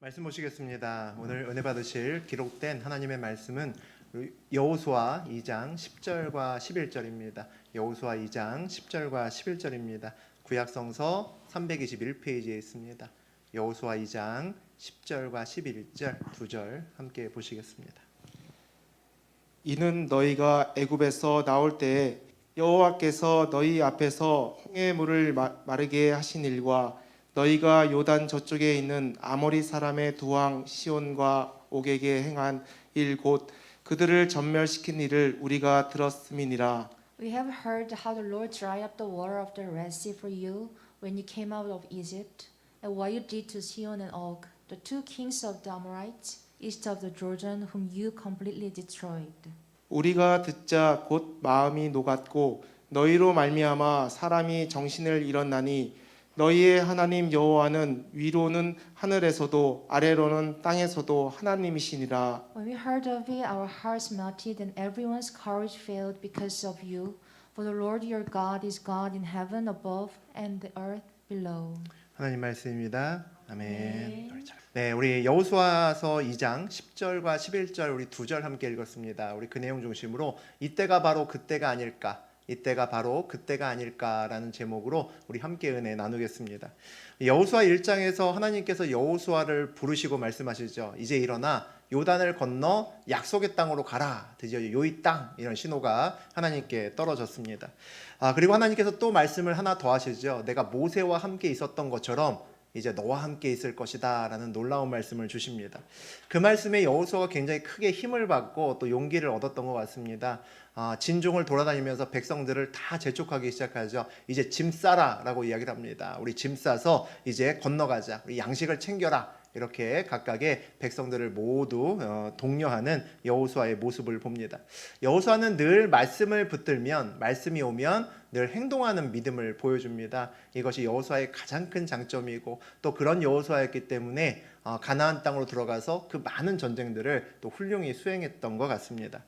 말씀 보시겠습니다. 오늘 은혜 받으실 기록된 하나님의 말씀은 여호수아 2장 10절과 11절입니다. 여호수아 2장 10절과 11절입니다. 구약성서 321페이지에 있습니다. 여호수아 2장 10절과 11절 두 절 함께 보시겠습니다. 이는 너희가 애굽에서 나올 때에 여호와께서 너희 앞에서 홍해 물을 마르게 하신 일과 너희가 요단 저쪽에 있는 아모리 사람의 두 왕 시온과 옥에게 행한 일 곧 그들을 전멸시킨 일을 우리가 들었음이니라. We have heard how the Lord dried up the water of the Red Sea for you when you came out of Egypt, and what you did to Sihon and Og, the two kings of the Amorites, east of the Jordan, whom you completely destroyed. 우리가 듣자 곧 마음이 녹았고 너희로 말미암아 사람이 정신을 잃었나니 너희의 하나님 여호와는 위로는 하늘에서도 아래로는 땅에서도 하나님이시니라. When we heard of it, our hearts melted, and everyone's courage failed because of you. For the Lord your God is God in heaven above and the earth below. 하나님 말씀입니다. 아멘. 네. 네, 우리 여호수아서 2장 10절과 11절 우리 두 절 함께 읽었습니다. 우리 그 내용 중심으로 이때가 바로 그때가 아닐까, 이때가 바로 그때가 아닐까라는 제목으로 우리 함께 은혜 나누겠습니다. 여호수아 1장에서 하나님께서 여호수아를 부르시고 말씀하시죠. 이제 일어나 요단을 건너 약속의 땅으로 가라. 드디어 요이 땅, 이런 신호가 하나님께 떨어졌습니다. 그리고 하나님께서 또 말씀을 하나 더 하시죠. 내가 모세와 함께 있었던 것처럼 이제 너와 함께 있을 것이다 라는 놀라운 말씀을 주십니다. 그 말씀에 여호수아가 굉장히 크게 힘을 받고 또 용기를 얻었던 것 같습니다. 진종을 돌아다니면서 백성들을 다 재촉하기 시작하죠. 이제 짐 싸라 라고 이야기를 합니다. 우리 짐 싸서 이제 건너가자. 우리 양식을 챙겨라. 이렇게 각각의 백성들을 모두 독려하는 여호수아의 모습을 봅니다. 여호수아는 늘 말씀을 붙들면, 말씀이 오면 늘 행동하는 믿음을 보여줍니다. 이것이 여호수아의 가장 큰 장점이고 또 그런 여호수아였기 때문에 가나안 땅으로 들어가서 그 많은 전쟁들을 또 훌륭히 수행했던 것 같습니다.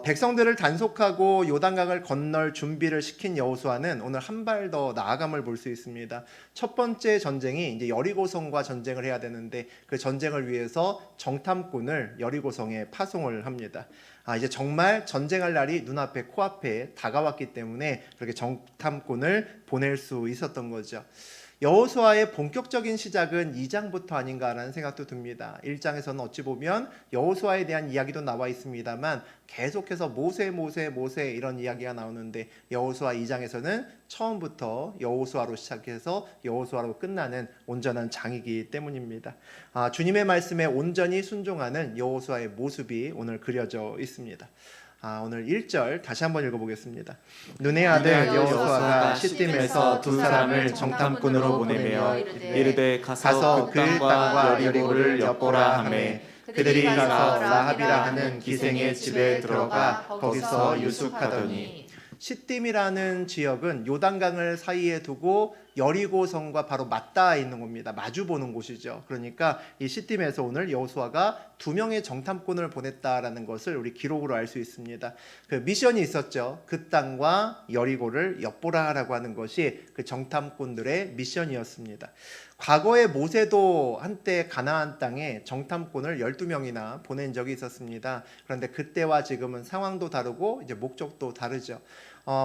백성들을 단속하고 요단강을 건널 준비를 시킨 여호수아는 오늘 한 발 더 나아감을 볼 수 있습니다. 첫 번째 전쟁이 이제 여리고성과 전쟁을 해야 되는데 그 전쟁을 위해서 정탐꾼을 여리고성에 파송을 합니다. 이제 정말 전쟁할 날이 눈앞에 코앞에 다가왔기 때문에 그렇게 정탐꾼을 보낼 수 있었던 거죠. 여호수아의 본격적인 시작은 2장부터 아닌가라는 생각도 듭니다. 1장에서는 어찌 보면 여호수아에 대한 이야기도 나와 있습니다만 계속해서 모세 이런 이야기가 나오는데 여호수아 2장에서는 처음부터 여호수아로 시작해서 여호수아로 끝나는 온전한 장이기 때문입니다. 주님의 말씀에 온전히 순종하는 여호수아의 모습이 오늘 그려져 있습니다. 오늘 1절 다시 한번 읽어보겠습니다. 눈의 아들 여호수아가 시딤에서 두 사람을 정탐꾼으로 보내며 이르되 가서 그 땅과 여리고를 엿보라 하매 그들이 가서 라합이라 하는 기생의 집에 들어가 거기서 유숙하더니. 시딤이라는 지역은 요단강을 사이에 두고 여리고성과 바로 맞닿아 있는 겁니다. 마주 보는 곳이죠. 그러니까 이 시딤에서 오늘 여호수아가 2명의 정탐꾼을 보냈다라는 것을 우리 기록으로 알 수 있습니다. 그 미션이 있었죠. 그 땅과 여리고를 엿보라라고 하는 것이 그 정탐꾼들의 미션이었습니다. 과거에 모세도 한때 가나안 땅에 정탐꾼을 12명이나 보낸 적이 있었습니다. 그런데 그때와 지금은 상황도 다르고 이제 목적도 다르죠.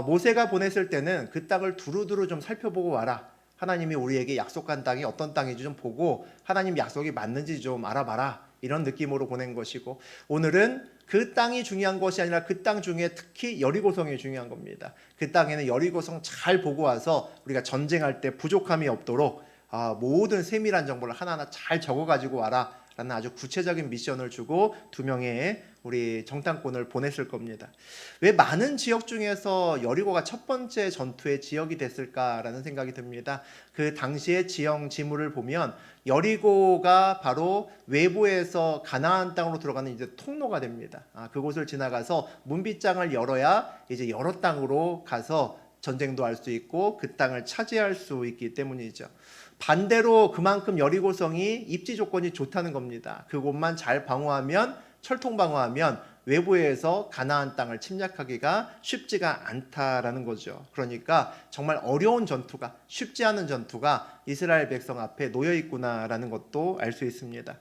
모세가 보냈을 때는 그 땅을 두루두루 좀 살펴보고 와라. 하나님이 우리에게 약속한 땅이 어떤 땅인지 좀 보고 하나님 약속이 맞는지 좀 알아봐라. 이런 느낌으로 보낸 것이고, 오늘은 그 땅이 중요한 것이 아니라 그 땅 중에 특히 여리고성이 중요한 겁니다. 그 땅에는 여리고성 잘 보고 와서 우리가 전쟁할 때 부족함이 없도록 모든 세밀한 정보를 하나하나 잘 적어가지고 와라 라는 아주 구체적인 미션을 주고 2명의 우리 정탐꾼을 보냈을 겁니다. 왜 많은 지역 중에서 여리고가 첫 번째 전투의 지역이 됐을까라는 생각이 듭니다. 그 당시의 지형 지물을 보면 여리고가 바로 외부에서 가나안 땅으로 들어가는 이제 통로가 됩니다. 그곳을 지나가서 문빗장을 열어야 이제 여러 땅으로 가서 전쟁도 할 수 있고 그 땅을 차지할 수 있기 때문이죠. 반대로 그만큼 여리고성이 입지 조건이 좋다는 겁니다. 그곳만 잘 방어하면, 철통 방어하면 외부에서 가나안 땅을 침략하기가 쉽지가 않다라는 거죠. 그러니까 정말 어려운 전투가, 쉽지 않은 전투가 이스라엘 백성 앞에 놓여 있구나라는 것도 알 수 있습니다.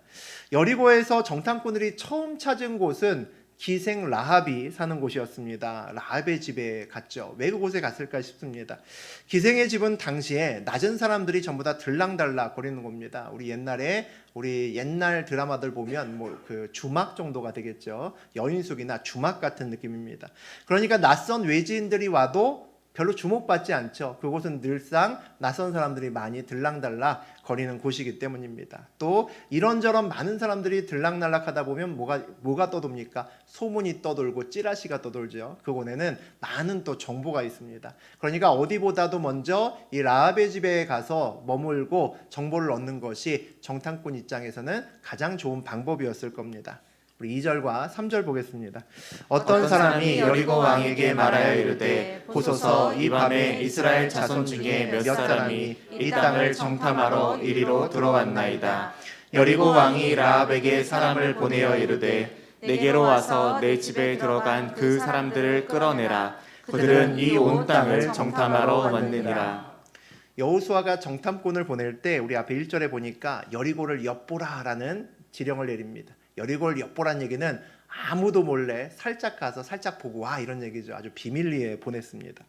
여리고에서 정탐꾼들이 처음 찾은 곳은 기생 라합이 사는 곳이었습니다. 라합의 집에 갔죠. 왜 그곳에 갔을까 싶습니다. 기생의 집은 당시에 낮은 사람들이 전부 다 들락달락 거리는 겁니다. 우리 옛날 드라마들 보면 뭐 그 주막 정도가 되겠죠. 여인숙이나 주막 같은 느낌입니다. 그러니까 낯선 외지인들이 와도 별로 주목받지 않죠. 그곳은 늘상 낯선 사람들이 많이 들락달락 거리는 곳이기 때문입니다. 또 이런저런 많은 사람들이 들락날락 하다 보면 뭐가 떠돕니까? 소문이 떠돌고 찌라시가 떠돌죠. 그곳에는 많은 또 정보가 있습니다. 그러니까 어디보다도 먼저 이 라합의 집에 가서 머물고 정보를 얻는 것이 정탐꾼 입장에서는 가장 좋은 방법이었을 겁니다. 우리 2절과 3절 보겠습니다. 어떤 사람이 여리고 왕에게 말하여 이르되 보소서 이 밤에 이스라엘 자손 중에 몇 사람이 이 땅을 정탐하러 이리로 들어왔나이다. 여리고 왕이 라합에게 사람을 보내어 이르되 내게로 와서 내 집에 들어간 그 사람들을 끌어내라. 그들은 이 온 땅을 정탐하러 왔느니라. 여호수아가 정탐꾼을 보낼 때 우리 앞에 1절에 보니까 여리고를 엿보라라는 지령을 내립니다. 여리고를 엿보라는 얘기는 아무도 몰래 살짝 가서 살짝 보고 와 이런 얘기죠. 아주 비밀리에 보냈습니다.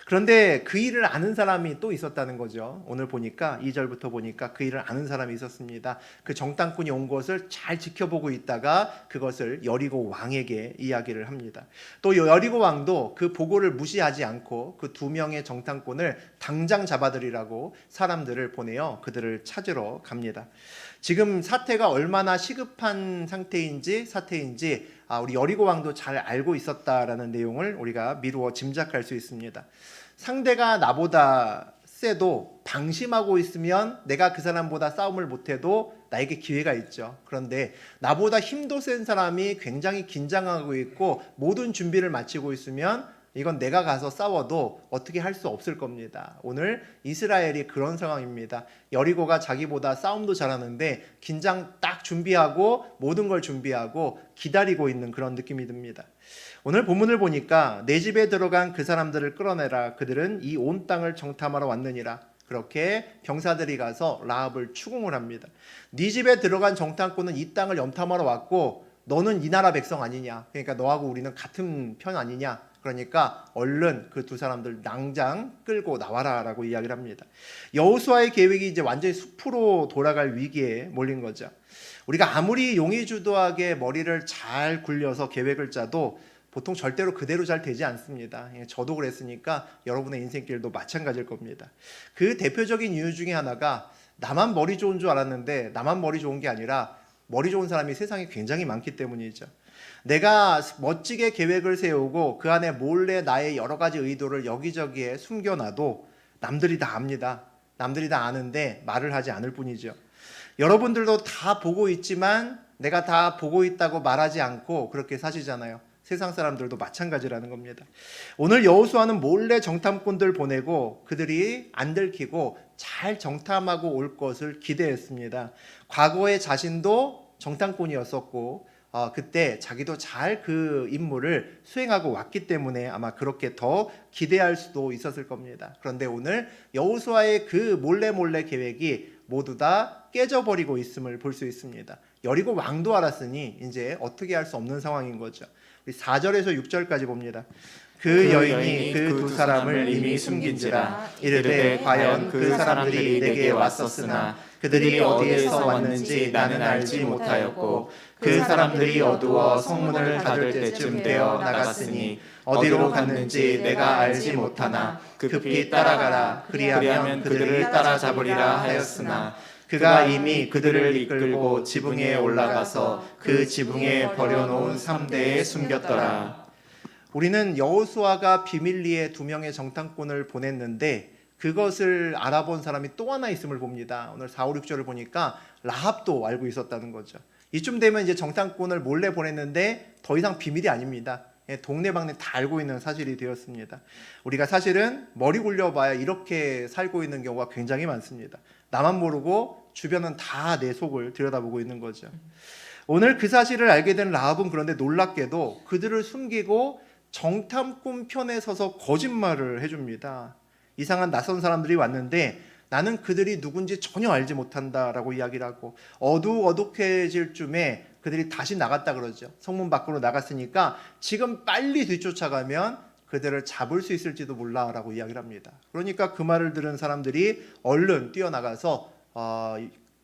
그런데 그 일을 아는 사람이 또 있었다는 거죠. 오늘 보니까 2절부터 보니까 그 일을 아는 사람이 있었습니다. 그 정탐꾼이 온 것을 잘 지켜보고 있다가 그것을 여리고 왕에게 이야기를 합니다. 또 여리고 왕도 그 보고를 무시하지 않고 그 2명의 정탐꾼을 당장 잡아들이라고 사람들을 보내어 그들을 찾으러 갑니다. 지금 사태가 얼마나 시급한 사태인지 우리 여리고 왕도 잘 알고 있었다라는 내용을 우리가 미루어 짐작할 수 있습니다. 상대가 나보다 세도 방심하고 있으면 내가 그 사람보다 싸움을 못해도 나에게 기회가 있죠. 그런데 나보다 힘도 센 사람이 굉장히 긴장하고 있고 모든 준비를 마치고 있으면 이건 내가 가서 싸워도 어떻게 할 수 없을 겁니다. 오늘 이스라엘이 그런 상황입니다. 여리고가 자기보다 싸움도 잘하는데 긴장 딱 준비하고 모든 걸 준비하고 기다리고 있는 그런 느낌이 듭니다. 오늘 본문을 보니까 내 집에 들어간 그 사람들을 끌어내라. 그들은 이 온 땅을 정탐하러 왔느니라. 그렇게 병사들이 가서 라합을 추궁을 합니다. 네 집에 들어간 정탐꾼은 이 땅을 염탐하러 왔고 너는 이 나라 백성 아니냐. 그러니까 너하고 우리는 같은 편 아니냐. 그러니까 얼른 그 2 사람들 낭장 끌고 나와라 라고 이야기를 합니다. 여호수아의 계획이 이제 완전히 숲으로 돌아갈 위기에 몰린 거죠. 우리가 아무리 용의주도하게 머리를 잘 굴려서 계획을 짜도 보통 절대로 그대로 잘 되지 않습니다. 저도 그랬으니까 여러분의 인생길도 마찬가지일 겁니다. 그 대표적인 이유 중에 하나가 나만 머리 좋은 줄 알았는데 나만 머리 좋은 게 아니라 머리 좋은 사람이 세상에 굉장히 많기 때문이죠. 내가 멋지게 계획을 세우고 그 안에 몰래 나의 여러 가지 의도를 여기저기에 숨겨놔도 남들이 다 압니다. 남들이 다 아는데 말을 하지 않을 뿐이죠. 여러분들도 다 보고 있지만 내가 다 보고 있다고 말하지 않고 그렇게 사시잖아요. 세상 사람들도 마찬가지라는 겁니다. 오늘 여호수아는 몰래 정탐꾼들 보내고 그들이 안 들키고 잘 정탐하고 올 것을 기대했습니다. 과거에 자신도 정탐꾼이었었고 그때 자기도 잘 그 임무를 수행하고 왔기 때문에 아마 그렇게 더 기대할 수도 있었을 겁니다. 그런데 오늘 여호수아의 그 몰래 계획이 모두 다 깨져버리고 있음을 볼 수 있습니다. 여리고 왕도 알았으니 이제 어떻게 할 수 없는 상황인 거죠. 우리 4절에서 6절까지 봅니다. 그 여인이 그 2 사람을 이미 숨긴지라 이르되 과연 그 사람들이 내게 왔었으나 그들이 어디에서 왔는지 나는 알지 못하였고 그 사람들이 어두워 성문을 닫을 때쯤 되어 나갔으니 어디로 갔는지 내가 알지 못하나 급히 따라가라. 그리하면 그들을 따라잡으리라 하였으나 그가 이미 그들을 이끌고 지붕에 올라가서 그 지붕에 버려놓은 3대에 숨겼더라. 우리는 여호수아가 비밀리에 2명의 정탐꾼을 보냈는데 그것을 알아본 사람이 또 하나 있음을 봅니다. 오늘 4, 5, 6절을 보니까 라합도 알고 있었다는 거죠. 이쯤 되면 이제 정탐꾼을 몰래 보냈는데 더 이상 비밀이 아닙니다. 동네방네 다 알고 있는 사실이 되었습니다. 우리가 사실은 머리 굴려봐야 이렇게 살고 있는 경우가 굉장히 많습니다. 나만 모르고 주변은 다 내 속을 들여다보고 있는 거죠. 오늘 그 사실을 알게 된 라합은 그런데 놀랍게도 그들을 숨기고 정탐꾼 편에 서서 거짓말을 해줍니다. 이상한 낯선 사람들이 왔는데 나는 그들이 누군지 전혀 알지 못한다라고 이야기를 하고 어둑어둑해질 쯤에 그들이 다시 나갔다 그러죠. 성문 밖으로 나갔으니까 지금 빨리 뒤쫓아가면 그들을 잡을 수 있을지도 몰라라고 이야기를 합니다. 그러니까 그 말을 들은 사람들이 얼른 뛰어나가서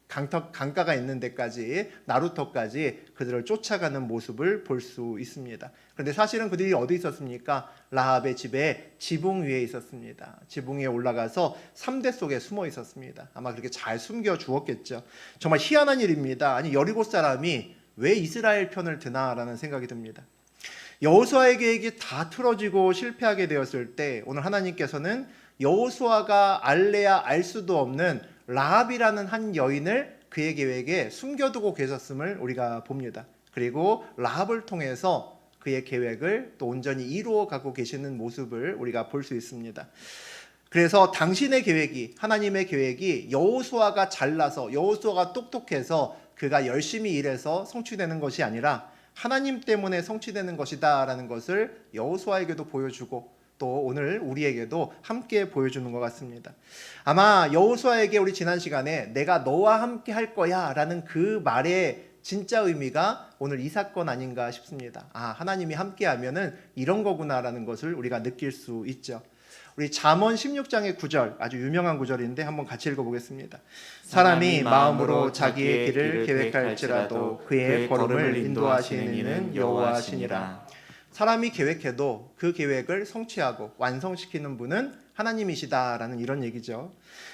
강가가 있는 데까지 나루터까지 그들을 쫓아가는 모습을 볼 수 있습니다. 그런데 사실은 그들이 어디 있었습니까? 라합의 집에 지붕 위에 있었습니다. 지붕 위에 올라가서 삼대 속에 숨어 있었습니다. 아마 그렇게 잘 숨겨 주었겠죠. 정말 희한한 일입니다. 아니 여리고 사람이 왜 이스라엘 편을 드나라는 생각이 듭니다. 여호수아의 계획이 다 틀어지고 실패하게 되었을 때 오늘 하나님께서는 여호수아가 알래야 알 수도 없는 라합이라는 한 여인을 그의 계획에 숨겨두고 계셨음을 우리가 봅니다. 그리고 라합을 통해서 그의 계획을 또 온전히 이루어가고 계시는 모습을 우리가 볼 수 있습니다. 그래서 당신의 계획이, 하나님의 계획이 여호수아가 잘나서 여호수아가 똑똑해서 그가 열심히 일해서 성취되는 것이 아니라 하나님 때문에 성취되는 것이다 라는 것을 여호수아에게도 보여주고 또 오늘 우리에게도 함께 보여주는 것 같습니다. 아마 여호수아에게 우리 지난 시간에 내가 너와 함께 할 거야 라는 그 말의 진짜 의미가 오늘 이 사건 아닌가 싶습니다. 하나님이 함께 하면은 이런 거구나라는 것을 우리가 느낄 수 있죠. 우리 잠언 16장의 9절, 아주 유명한 구절인데 한번 같이 읽어보겠습니다. 사람이 마음으로 자기의 길을 계획할지라도 그의 걸음을 인도하시는 이는 여호와시니라. 사람이 계획해도 그 계획을 성취하고 완성시키는 분은 하나님이시다라는 이런 얘기죠.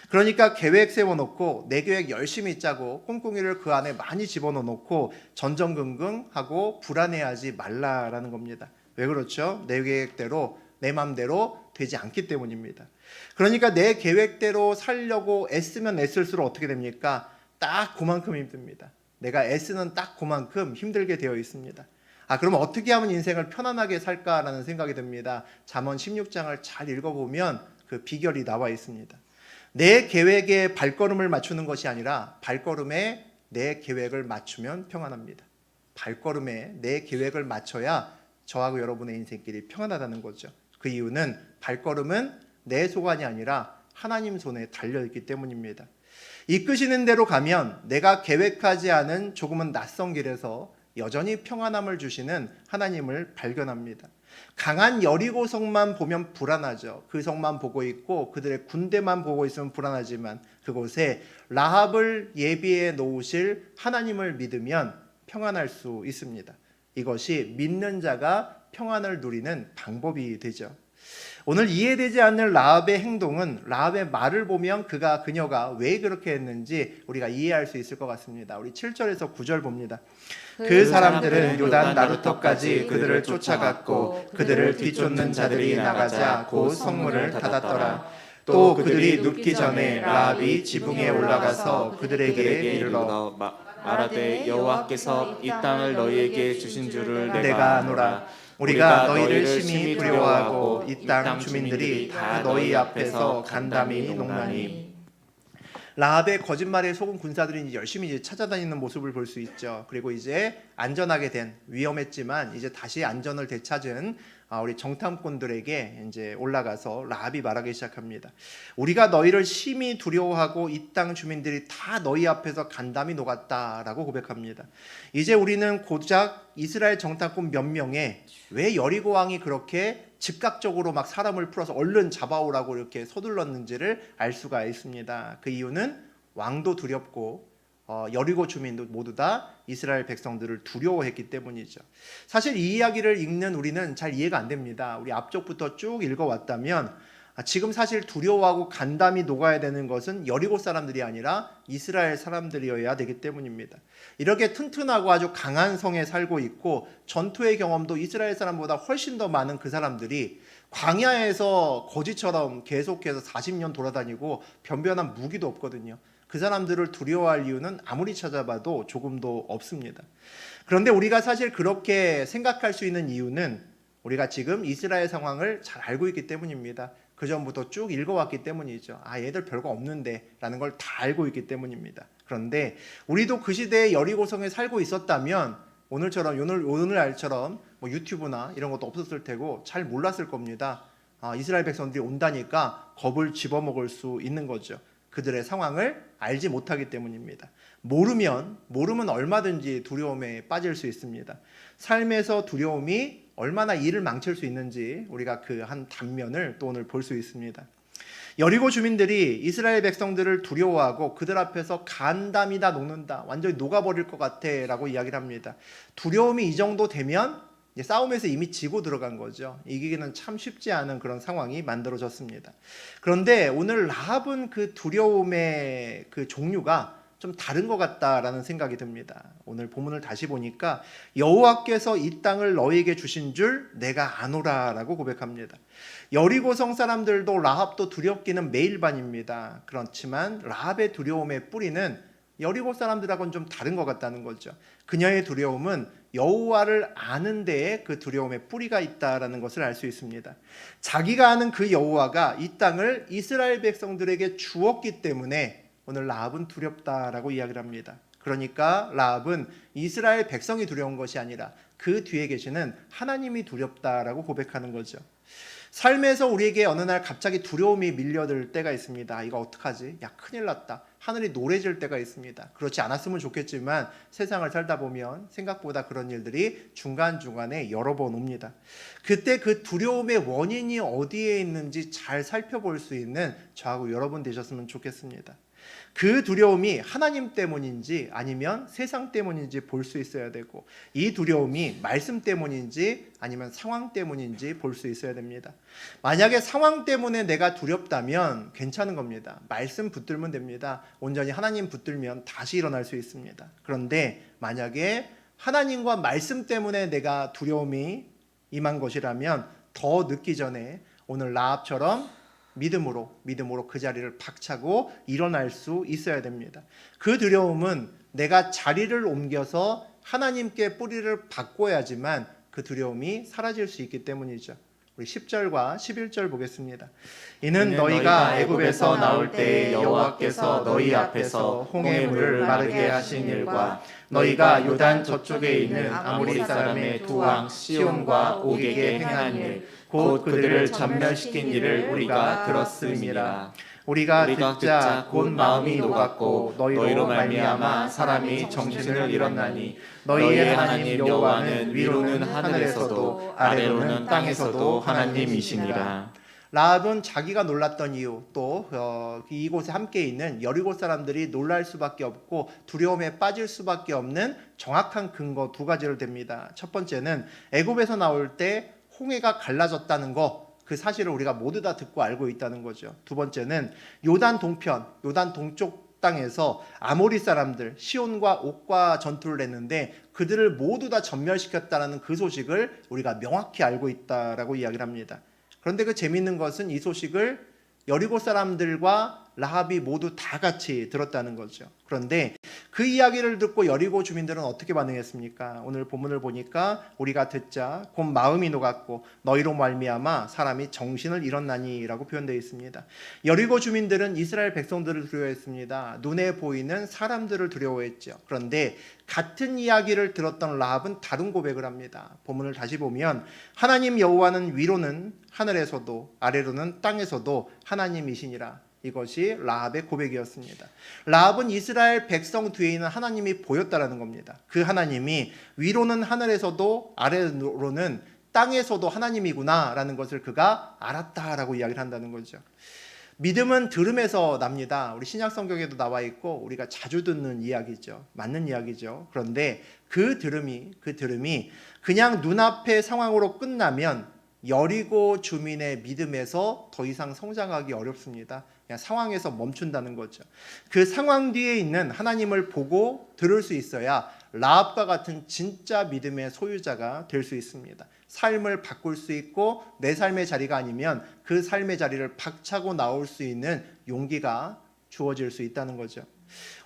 그러니까 계획 세워놓고 내 계획 열심히 짜고 꿍꿍이를 그 안에 많이 집어넣어놓고 전전긍긍하고 불안해하지 말라라는 겁니다. 왜 그렇죠? 내 계획대로 내 맘대로 되지 않기 때문입니다. 그러니까 내 계획대로 살려고 애쓰면 애쓸수록 어떻게 됩니까? 딱 그만큼 힘듭니다. 내가 애쓰는 딱 그만큼 힘들게 되어 있습니다. 그럼 어떻게 하면 인생을 편안하게 살까라는 생각이 듭니다. 잠언 16장을 잘 읽어보면 그 비결이 나와 있습니다. 내 계획에 발걸음을 맞추는 것이 아니라 발걸음에 내 계획을 맞추면 평안합니다. 발걸음에 내 계획을 맞춰야 저하고 여러분의 인생길이 평안하다는 거죠. 그 이유는 발걸음은 내 소관이 아니라 하나님 손에 달려있기 때문입니다. 이끄시는 대로 가면 내가 계획하지 않은 조금은 낯선 길에서 여전히 평안함을 주시는 하나님을 발견합니다. 강한 여리고 성만 보면 불안하죠. 그 성만 보고 있고 그들의 군대만 보고 있으면 불안하지만 그곳에 라합을 예비해 놓으실 하나님을 믿으면 평안할 수 있습니다. 이것이 믿는 자가 평안을 누리는 방법이 되죠. 오늘 이해되지 않는 라합의 행동은 라합의 말을 보면 그녀가 왜 그렇게 했는지 우리가 이해할 수 있을 것 같습니다. 우리 7절에서 9절 봅니다. 그 사람들은 요단 나루터까지 그들을 쫓아갔고 그들을 뒤쫓는 자들이 나가자 곧 성문을 닫았더라. 또 그들이 눕기 전에 라합이 지붕에 올라가서 그들에게 이르러 말하되 여호와께서 이 땅을 너희에게 주신 줄을 내가 아노라. 우리가 너희를 심히 두려워하고 이 땅 주민들이 다 너희 앞에서 간담이 농나니. 라합의 거짓말에 속은 군사들이 이제 열심히 찾아다니는 모습을 볼 수 있죠. 그리고 이제 안전하게 된, 위험했지만 이제 다시 안전을 되찾은 우리 정탐꾼들에게 이제 올라가서 라합이 말하기 시작합니다. 우리가 너희를 심히 두려워하고 이 땅 주민들이 다 너희 앞에서 간담이 녹았다라고 고백합니다. 이제 우리는 고작 이스라엘 정탐꾼 몇 명에 왜 여리고 왕이 그렇게 즉각적으로 막 사람을 풀어서 얼른 잡아오라고 이렇게 서둘렀는지를 알 수가 있습니다. 그 이유는 왕도 두렵고 여리고 주민도 모두 다 이스라엘 백성들을 두려워했기 때문이죠. 사실 이 이야기를 읽는 우리는 잘 이해가 안 됩니다. 우리 앞쪽부터 쭉 읽어왔다면 지금 사실 두려워하고 간담이 녹아야 되는 것은 여리고 사람들이 아니라 이스라엘 사람들이어야 되기 때문입니다. 이렇게 튼튼하고 아주 강한 성에 살고 있고 전투의 경험도 이스라엘 사람보다 훨씬 더 많은 그 사람들이 광야에서 거지처럼 계속해서 40년 돌아다니고 변변한 무기도 없거든요. 그 사람들을 두려워할 이유는 아무리 찾아봐도 조금도 없습니다. 그런데 우리가 사실 그렇게 생각할 수 있는 이유는 우리가 지금 이스라엘 상황을 잘 알고 있기 때문입니다. 그 전부터 쭉 읽어왔기 때문이죠. 아, 얘들 별거 없는데 라는 걸 다 알고 있기 때문입니다. 그런데 우리도 그 시대에 여리고성에 살고 있었다면 오늘날처럼 뭐 유튜브나 이런 것도 없었을 테고 잘 몰랐을 겁니다. 아, 이스라엘 백성들이 온다니까 겁을 집어먹을 수 있는 거죠. 그들의 상황을 알지 못하기 때문입니다. 모르면 얼마든지 두려움에 빠질 수 있습니다. 삶에서 두려움이 얼마나 일을 망칠 수 있는지 우리가 그 한 단면을 또 오늘 볼 수 있습니다. 여리고 주민들이 이스라엘 백성들을 두려워하고 그들 앞에서 간담이 다 녹는다, 완전히 녹아버릴 것 같아 라고 이야기를 합니다. 두려움이 이 정도 되면 이제 싸움에서 이미 지고 들어간 거죠. 이기기는 참 쉽지 않은 그런 상황이 만들어졌습니다. 그런데 오늘 라합은 그 두려움의 그 종류가 좀 다른 것 같다라는 생각이 듭니다. 오늘 본문을 다시 보니까 여호와께서 이 땅을 너희에게 주신 줄 내가 아노라라고 고백합니다. 여리고성 사람들도 라합도 두렵기는 매일반입니다. 그렇지만 라합의 두려움의 뿌리는 여리고 사람들하고는 좀 다른 것 같다는 거죠. 그녀의 두려움은 여호와를 아는 데에 그 두려움의 뿌리가 있다라는 것을 알 수 있습니다. 자기가 아는 그 여호와가 이 땅을 이스라엘 백성들에게 주었기 때문에 오늘 라합은 두렵다라고 이야기를 합니다. 그러니까 라합은 이스라엘 백성이 두려운 것이 아니라 그 뒤에 계시는 하나님이 두렵다라고 고백하는 거죠. 삶에서 우리에게 어느 날 갑자기 두려움이 밀려들 때가 있습니다. 이거 어떡하지? 야, 큰일 났다. 하늘이 노래질 때가 있습니다. 그렇지 않았으면 좋겠지만 세상을 살다 보면 생각보다 그런 일들이 중간중간에 여러 번 옵니다. 그때 그 두려움의 원인이 어디에 있는지 잘 살펴볼 수 있는 저하고 여러분 되셨으면 좋겠습니다. 그 두려움이 하나님 때문인지 아니면 세상 때문인지 볼 수 있어야 되고, 이 두려움이 말씀 때문인지 아니면 상황 때문인지 볼 수 있어야 됩니다. 만약에 상황 때문에 내가 두렵다면 괜찮은 겁니다. 말씀 붙들면 됩니다. 온전히 하나님 붙들면 다시 일어날 수 있습니다. 그런데 만약에 하나님과 말씀 때문에 내가 두려움이 임한 것이라면 더 늦기 전에 오늘 라합처럼 믿음으로 그 자리를 박차고 일어날 수 있어야 됩니다. 그 두려움은 내가 자리를 옮겨서 하나님께 뿌리를 바꿔야지만 그 두려움이 사라질 수 있기 때문이죠. 우리 10절과 11절 보겠습니다. 이는 너희가 애굽에서 나올 때 여호와께서 너희 앞에서 홍해 물을 마르게 하신 일과 너희가 요단 저쪽에 있는 아모리 사람의 두 왕 시온과 옥에게 행한 일 곧 그들을 전멸시킨 일을 우리가 들었음이라. 우리가 듣자 곧 마음이 녹았고 너희로 말미암아 사람이 정신을 잃었나니 너희의 하나님 여호와는 위로는 하늘에서도 아래로는 땅에서도 하나님이시니라. 라합은 자기가 놀랐던 이유, 또 이곳에 함께 있는 여리고 사람들이 놀랄 수밖에 없고 두려움에 빠질 수밖에 없는 정확한 근거 두 가지를 댑니다. 첫 번째는 애굽에서 나올 때 홍해가 갈라졌다는 거, 그 사실을 우리가 모두 다 듣고 알고 있다는 거죠. 두 번째는 요단 동편, 요단 동쪽 땅에서 아모리 사람들 시온과 옥과 전투를 했는데 그들을 모두 다 전멸시켰다는 그 소식을 우리가 명확히 알고 있다라고 이야기를 합니다. 그런데 그 재미있는 것은 이 소식을 여리고 사람들과 라합이 모두 다 같이 들었다는 거죠. 그런데 그 이야기를 듣고 여리고 주민들은 어떻게 반응했습니까? 오늘 본문을 보니까 우리가 듣자 곧 마음이 녹았고 너희로 말미암아 사람이 정신을 잃었나니라고 표현되어 있습니다. 여리고 주민들은 이스라엘 백성들을 두려워했습니다. 눈에 보이는 사람들을 두려워했죠. 그런데 같은 이야기를 들었던 라합은 다른 고백을 합니다. 본문을 다시 보면 하나님 여호와는 위로는 하늘에서도 아래로는 땅에서도 하나님이시니라. 이것이 라합의 고백이었습니다. 라합은 이스라엘 백성 뒤에 있는 하나님이 보였다라는 겁니다. 그 하나님이 위로는 하늘에서도 아래로는 땅에서도 하나님이구나라는 것을 그가 알았다라고 이야기를 한다는 거죠. 믿음은 들음에서 납니다. 우리 신약 성경에도 나와 있고 우리가 자주 듣는 이야기죠. 맞는 이야기죠. 그런데 그 들음이 그냥 눈앞의 상황으로 끝나면 여리고 주민의 믿음에서 더 이상 성장하기 어렵습니다. 그냥 상황에서 멈춘다는 거죠. 그 상황 뒤에 있는 하나님을 보고 들을 수 있어야 라합과 같은 진짜 믿음의 소유자가 될 수 있습니다. 삶을 바꿀 수 있고 내 삶의 자리가 아니면 그 삶의 자리를 박차고 나올 수 있는 용기가 주어질 수 있다는 거죠.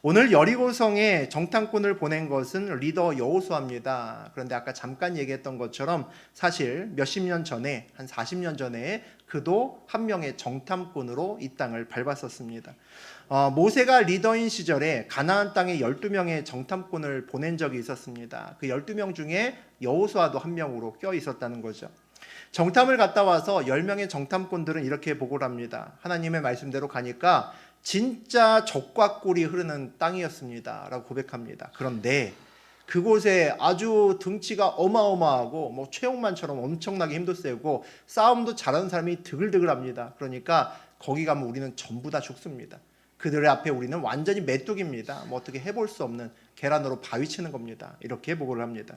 오늘 여리고성에 정탐꾼을 보낸 것은 리더 여호수아입니다. 그런데 아까 잠깐 얘기했던 것처럼 사실 몇십 년 전에, 한 40년 전에 그도 한 명의 정탐꾼으로 이 땅을 밟았었습니다. 모세가 리더인 시절에 가나안 땅에 12명의 정탐꾼을 보낸 적이 있었습니다. 그 12명 중에 여호수아도 한 명으로 껴 있었다는 거죠. 정탐을 갔다 와서 10명의 정탐꾼들은 이렇게 보고를 합니다. 하나님의 말씀대로 가니까 진짜 젖과 꿀이 흐르는 땅이었습니다 라고 고백합니다. 그런데 그곳에 아주 등치가 어마어마하고 뭐 최홍만처럼 엄청나게 힘도 세고 싸움도 잘하는 사람이 드글드글합니다. 그러니까 거기 가면 우리는 전부 다 죽습니다. 그들의 앞에 우리는 완전히 메뚜기입니다. 뭐 어떻게 해볼 수 없는 계란으로 바위 치는 겁니다. 이렇게 보고를 합니다.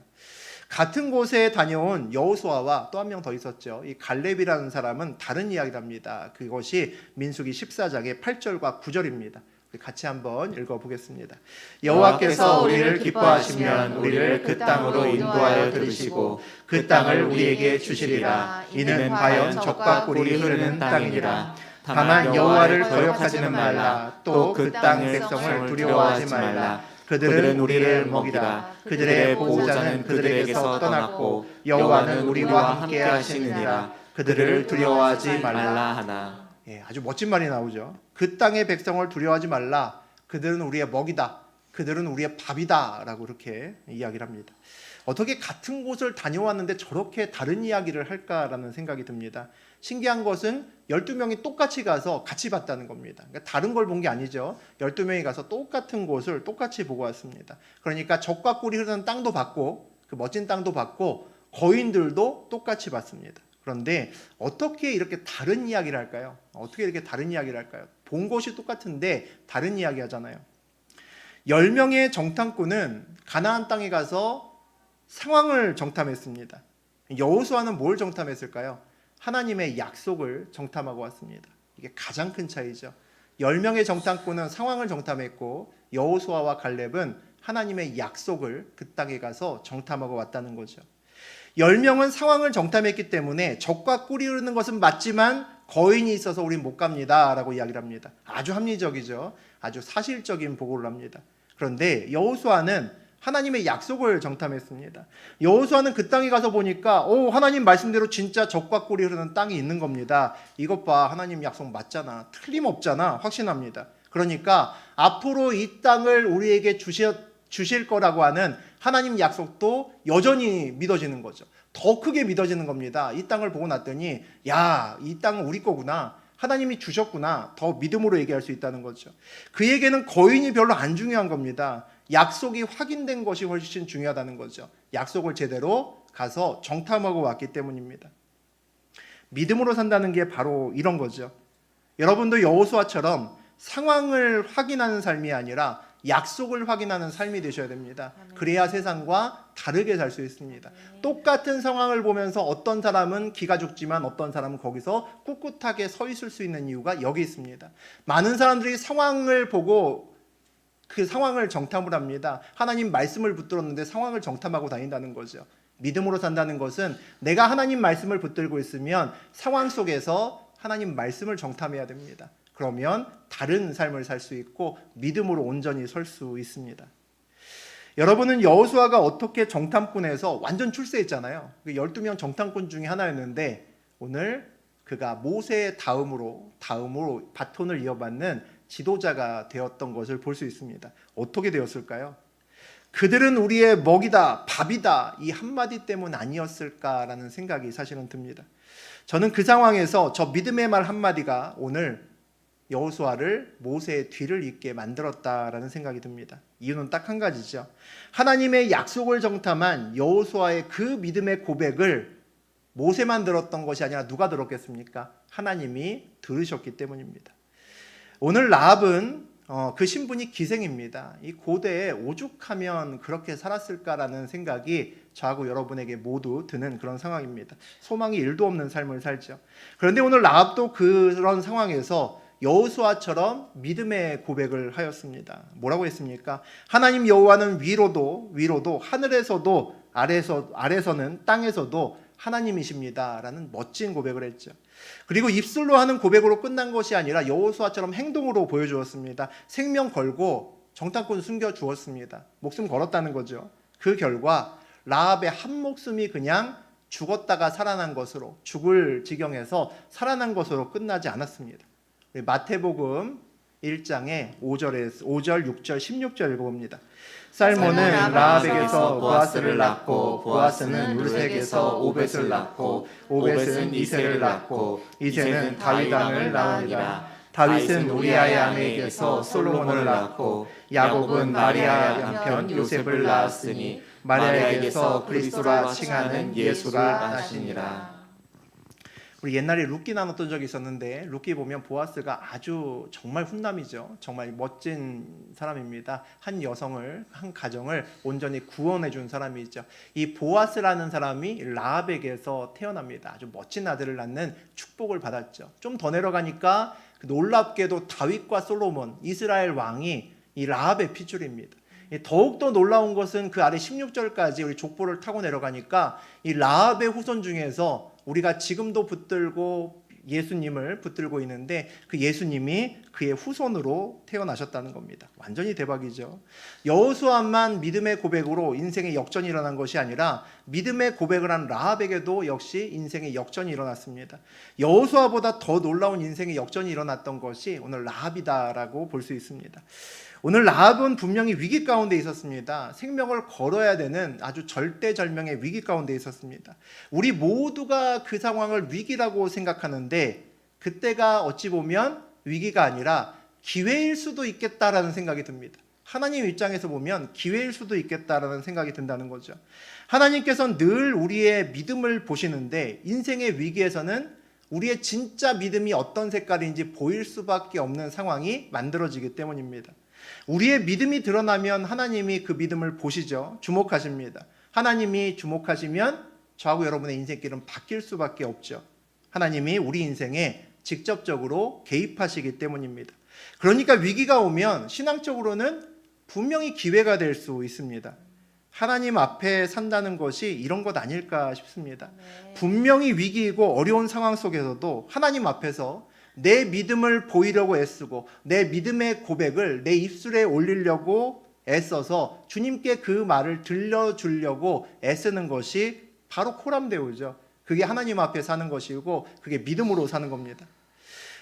같은 곳에 다녀온 여호수아와 또 한 명 더 있었죠. 이 갈렙이라는 사람은 다른 이야기를 합니다. 그것이 민수기 14장의 8절과 9절입니다. 같이 한번 읽어보겠습니다. 여호와께서 우리를 기뻐하시면 우리를 그 땅으로 인도하여 들으시고 그 땅을 우리에게 주시리라. 이는 과연 젖과 꿀이 흐르는 땅이니라. 다만 여호와를 거역하지는 말라. 또 그 땅의 백성을 두려워하지 말라. 그들은 우리를 먹이라. 그들의 보호자는 그들에게서 떠났고 여호와는 우리와 함께 하시느니라. 그들을 두려워하지 말라 하나. 아주 멋진 말이 나오죠. 그 땅의 백성을 두려워하지 말라. 그들은 우리의 먹이다. 그들은 우리의 밥이다. 라고 이렇게 이야기를 합니다. 어떻게 같은 곳을 다녀왔는데 저렇게 다른 이야기를 할까라는 생각이 듭니다. 신기한 것은 12명이 똑같이 가서 같이 봤다는 겁니다. 그러니까 다른 걸 본 게 아니죠. 12명이 가서 똑같은 곳을 똑같이 보고 왔습니다. 그러니까 젖과 꿀이 흐르는 땅도 봤고 그 멋진 땅도 봤고 거인들도 똑같이 봤습니다. 그런데 어떻게 이렇게 다른 이야기를 할까요? 어떻게 이렇게 다른 이야기를 할까요? 본 것이 똑같은데 다른 이야기 하잖아요. 10명의 정탐꾼은 가나안 땅에 가서 상황을 정탐했습니다. 여호수아는 뭘 정탐했을까요? 하나님의 약속을 정탐하고 왔습니다. 이게 가장 큰 차이죠. 10명의 정탐꾼은 상황을 정탐했고 여호수아와 갈렙은 하나님의 약속을 그 땅에 가서 정탐하고 왔다는 거죠. 10명은 상황을 정탐했기 때문에 젖과 꿀이 흐르는 것은 맞지만 거인이 있어서 우린 못 갑니다 라고 이야기를 합니다. 아주 합리적이죠. 아주 사실적인 보고를 합니다. 그런데 여호수아는 하나님의 약속을 정탐했습니다. 여호수아는 그 땅에 가서 보니까 하나님 말씀대로 진짜 젖과 꿀이 흐르는 땅이 있는 겁니다. 이것 봐, 하나님 약속 맞잖아. 틀림없잖아. 확신합니다. 그러니까 앞으로 이 땅을 우리에게 주실 거라고 하는 하나님 약속도 여전히 믿어지는 거죠. 더 크게 믿어지는 겁니다. 이 땅을 보고 났더니 야, 이 땅은 우리 거구나. 하나님이 주셨구나. 더 믿음으로 얘기할 수 있다는 거죠. 그에게는 거인이 별로 안 중요한 겁니다. 약속이 확인된 것이 훨씬 중요하다는 거죠. 약속을 제대로 가서 정탐하고 왔기 때문입니다. 믿음으로 산다는 게 바로 이런 거죠. 여러분도 여호수아처럼 상황을 확인하는 삶이 아니라 약속을 확인하는 삶이 되셔야 됩니다. 그래야 세상과 다르게 살 수 있습니다. 똑같은 상황을 보면서 어떤 사람은 기가 죽지만 어떤 사람은 거기서 꿋꿋하게 서 있을 수 있는 이유가 여기 있습니다. 많은 사람들이 상황을 보고 그 상황을 정탐을 합니다. 하나님 말씀을 붙들었는데 상황을 정탐하고 다닌다는 거죠. 믿음으로 산다는 것은 내가 하나님 말씀을 붙들고 있으면 상황 속에서 하나님 말씀을 정탐해야 됩니다. 그러면 다른 삶을 살 수 있고 믿음으로 온전히 설 수 있습니다. 여러분은 여호수아가 어떻게 정탐꾼에서 완전 출세했잖아요. 12명 정탐꾼 중에 하나였는데 오늘 그가 모세의 다음으로 바톤을 이어받는 지도자가 되었던 것을 볼 수 있습니다. 어떻게 되었을까요? 그들은 우리의 먹이다, 밥이다 이 한마디 때문 아니었을까라는 생각이 사실은 듭니다. 저는 그 상황에서 저 믿음의 말 한마디가 오늘 여호수아를 모세의 뒤를 잇게 만들었다라는 생각이 듭니다. 이유는 딱 한 가지죠. 하나님의 약속을 정탐한 여호수아의 그 믿음의 고백을 모세만 들었던 것이 아니라 누가 들었겠습니까? 하나님이 들으셨기 때문입니다. 오늘 라합은 그 신분이 기생입니다. 이 고대에 오죽하면 그렇게 살았을까라는 생각이 저하고 여러분에게 모두 드는 그런 상황입니다. 소망이 1도 없는 삶을 살죠. 그런데 오늘 라합도 그런 상황에서 여호수아처럼 믿음의 고백을 하였습니다. 뭐라고 했습니까? 하나님 여호와는 위로도 하늘에서도 아래서는 땅에서도 하나님이십니다 라는 멋진 고백을 했죠. 그리고 입술로 하는 고백으로 끝난 것이 아니라 여호수아처럼 행동으로 보여주었습니다. 생명 걸고 정탐꾼 숨겨 주었습니다. 목숨 걸었다는 거죠. 그 결과 라합의 한 목숨이 그냥 죽었다가 살아난 것으로, 죽을 지경에서 살아난 것으로 끝나지 않았습니다. 우리 마태복음 1장의 5절, 6절, 16절 읽어봅니다. 살몬은 라합에게서 보아스를 낳고 보아스는 룻에게서 오벳을 낳고 오벳은 이새를 낳고 이새는 다윗 왕을 낳으니라. 다윗은 우리아의 아내에게서 솔로몬을 낳고 야곱은 마리아의 남편 요셉을 낳았으니 마리아에게서 그리스도라 칭하는 예수를 낳으시니라. 우리 옛날에 룻기 나눴던 적이 있었는데 룻기 보면 보아스가 아주 정말 훈남이죠. 정말 멋진 사람입니다. 한 여성을, 한 가정을 온전히 구원해 준 사람이죠. 이 보아스라는 사람이 라합에게서 태어납니다. 아주 멋진 아들을 낳는 축복을 받았죠. 좀 더 내려가니까 놀랍게도 다윗과 솔로몬, 이스라엘 왕이 이 라합의 핏줄입니다. 더욱더 놀라운 것은 그 아래 16절까지 우리 족보를 타고 내려가니까 이 라합의 후손 중에서 우리가 지금도 붙들고 예수님을 붙들고 있는데 그 예수님이 그의 후손으로 태어나셨다는 겁니다. 완전히 대박이죠. 여호수아만 믿음의 고백으로 인생의 역전이 일어난 것이 아니라 믿음의 고백을 한 라합에게도 역시 인생의 역전이 일어났습니다. 여호수아보다 더 놀라운 인생의 역전이 일어났던 것이 오늘 라합이다라고 볼 수 있습니다. 오늘 라합은 분명히 위기 가운데 있었습니다. 생명을 걸어야 되는 아주 절대절명의 위기 가운데 있었습니다. 우리 모두가 그 상황을 위기라고 생각하는데 그때가 어찌 보면 위기가 아니라 기회일 수도 있겠다라는 생각이 듭니다. 하나님 입장에서 보면 기회일 수도 있겠다라는 생각이 든다는 거죠. 하나님께서는 늘 우리의 믿음을 보시는데 인생의 위기에서는 우리의 진짜 믿음이 어떤 색깔인지 보일 수밖에 없는 상황이 만들어지기 때문입니다. 우리의 믿음이 드러나면 하나님이 그 믿음을 보시죠. 주목하십니다. 하나님이 주목하시면 저하고 여러분의 인생길은 바뀔 수밖에 없죠. 하나님이 우리 인생에 직접적으로 개입하시기 때문입니다. 그러니까 위기가 오면 신앙적으로는 분명히 기회가 될 수 있습니다. 하나님 앞에 산다는 것이 이런 것 아닐까 싶습니다. 분명히 위기이고 어려운 상황 속에서도 하나님 앞에서 내 믿음을 보이려고 애쓰고 내 믿음의 고백을 내 입술에 올리려고 애써서 주님께 그 말을 들려주려고 애쓰는 것이 바로 코람데오죠. 그게 하나님 앞에 사는 것이고 그게 믿음으로 사는 겁니다.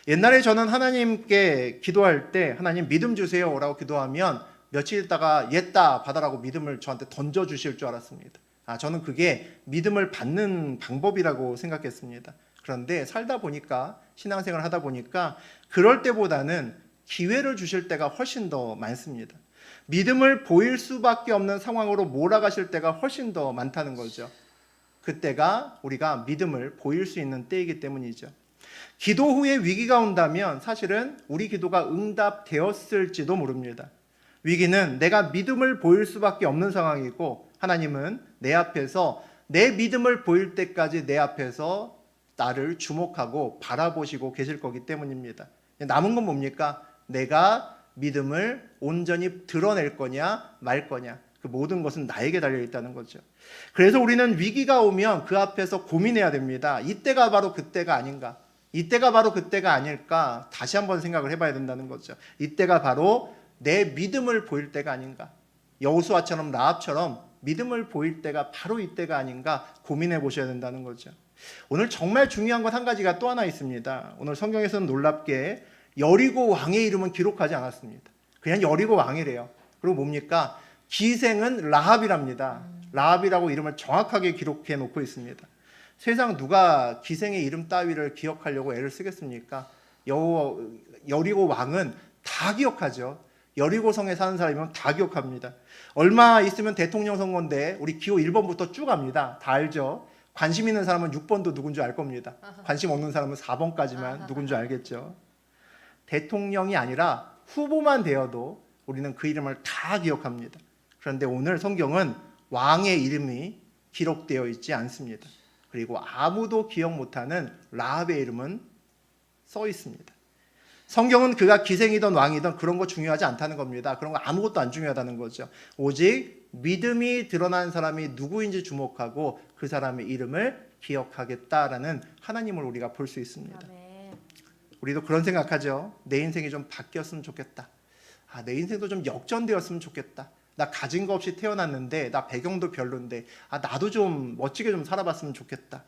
옛날에 저는 하나님께 기도할 때 하나님 믿음 주세요 라고 기도하면 며칠 있다가 옛다 받아라고 믿음을 저한테 던져주실 줄 알았습니다. 저는 그게 믿음을 받는 방법이라고 생각했습니다. 그런데 살다 보니까 신앙생활을 하다 보니까 그럴 때보다는 기회를 주실 때가 훨씬 더 많습니다. 믿음을 보일 수밖에 없는 상황으로 몰아가실 때가 훨씬 더 많다는 거죠. 그때가 우리가 믿음을 보일 수 있는 때이기 때문이죠. 기도 후에 위기가 온다면 사실은 우리 기도가 응답되었을지도 모릅니다. 위기는 내가 믿음을 보일 수밖에 없는 상황이고 하나님은 내 앞에서 내 믿음을 보일 때까지 내 앞에서 나를 주목하고 바라보시고 계실 거기 때문입니다. 남은 건 뭡니까? 내가 믿음을 온전히 드러낼 거냐 말 거냐. 그 모든 것은 나에게 달려 있다는 거죠. 그래서 우리는 위기가 오면 그 앞에서 고민해야 됩니다. 이때가 바로 그때가 아닌가? 이때가 바로 그때가 아닐까? 다시 한번 생각을 해봐야 된다는 거죠. 이때가 바로 내 믿음을 보일 때가 아닌가? 여호수아처럼 라합처럼 믿음을 보일 때가 바로 이때가 아닌가 고민해 보셔야 된다는 거죠. 오늘 정말 중요한 것 한 가지가 또 하나 있습니다. 오늘 성경에서는 놀랍게 여리고 왕의 이름은 기록하지 않았습니다. 그냥 여리고 왕이래요. 그리고 뭡니까? 기생은 라합이랍니다. 라합이라고 이름을 정확하게 기록해 놓고 있습니다. 세상 누가 기생의 이름 따위를 기억하려고 애를 쓰겠습니까? 여리고 왕은 다 기억하죠. 여리고성에 사는 사람이면 다 기억합니다. 얼마 있으면 대통령 선거인데 우리 기호 1번부터 쭉 갑니다. 다 알죠. 관심 있는 사람은 6번도 누군지 알 겁니다. 관심 없는 사람은 4번까지만 누군지 알겠죠. 대통령이 아니라 후보만 되어도 우리는 그 이름을 다 기억합니다. 그런데 오늘 성경은 왕의 이름이 기록되어 있지 않습니다. 그리고 아무도 기억 못하는 라합의 이름은 써 있습니다. 성경은 그가 기생이든 왕이든 그런 거 중요하지 않다는 겁니다. 그런 거 아무것도 안 중요하다는 거죠. 오직 믿음이 드러난 사람이 누구인지 주목하고 그 사람의 이름을 기억하겠다라는 하나님을 우리가 볼 수 있습니다. 아멘. 우리도 그런 생각하죠. 내 인생이 좀 바뀌었으면 좋겠다. 내 인생도 좀 역전되었으면 좋겠다. 나 가진 거 없이 태어났는데 나 배경도 별론데 나도 좀 멋지게 좀 살아봤으면 좋겠다.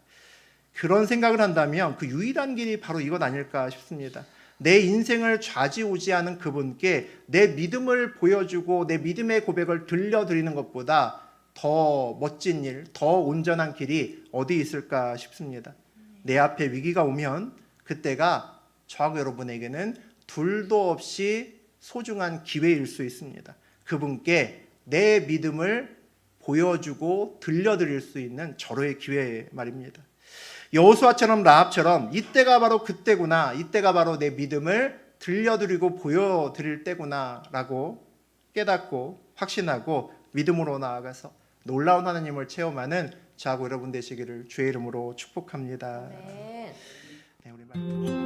그런 생각을 한다면 그 유일한 길이 바로 이것 아닐까 싶습니다. 내 인생을 좌지우지하는 그분께 내 믿음을 보여주고 내 믿음의 고백을 들려드리는 것보다 더 멋진 일, 더 온전한 길이 어디 있을까 싶습니다. 내 앞에 위기가 오면 그때가 저하고 여러분에게는 둘도 없이 소중한 기회일 수 있습니다. 그분께 내 믿음을 보여주고 들려드릴 수 있는 절호의 기회 말입니다. 여호수아처럼 라합처럼 이때가 바로 그때구나, 이때가 바로 내 믿음을 들려드리고 보여드릴 때구나 라고 깨닫고 확신하고 믿음으로 나아가서 놀라운 하나님을 체험하는 저하고 여러분 되시기를 주의 이름으로 축복합니다. 네. 네, 우리 말...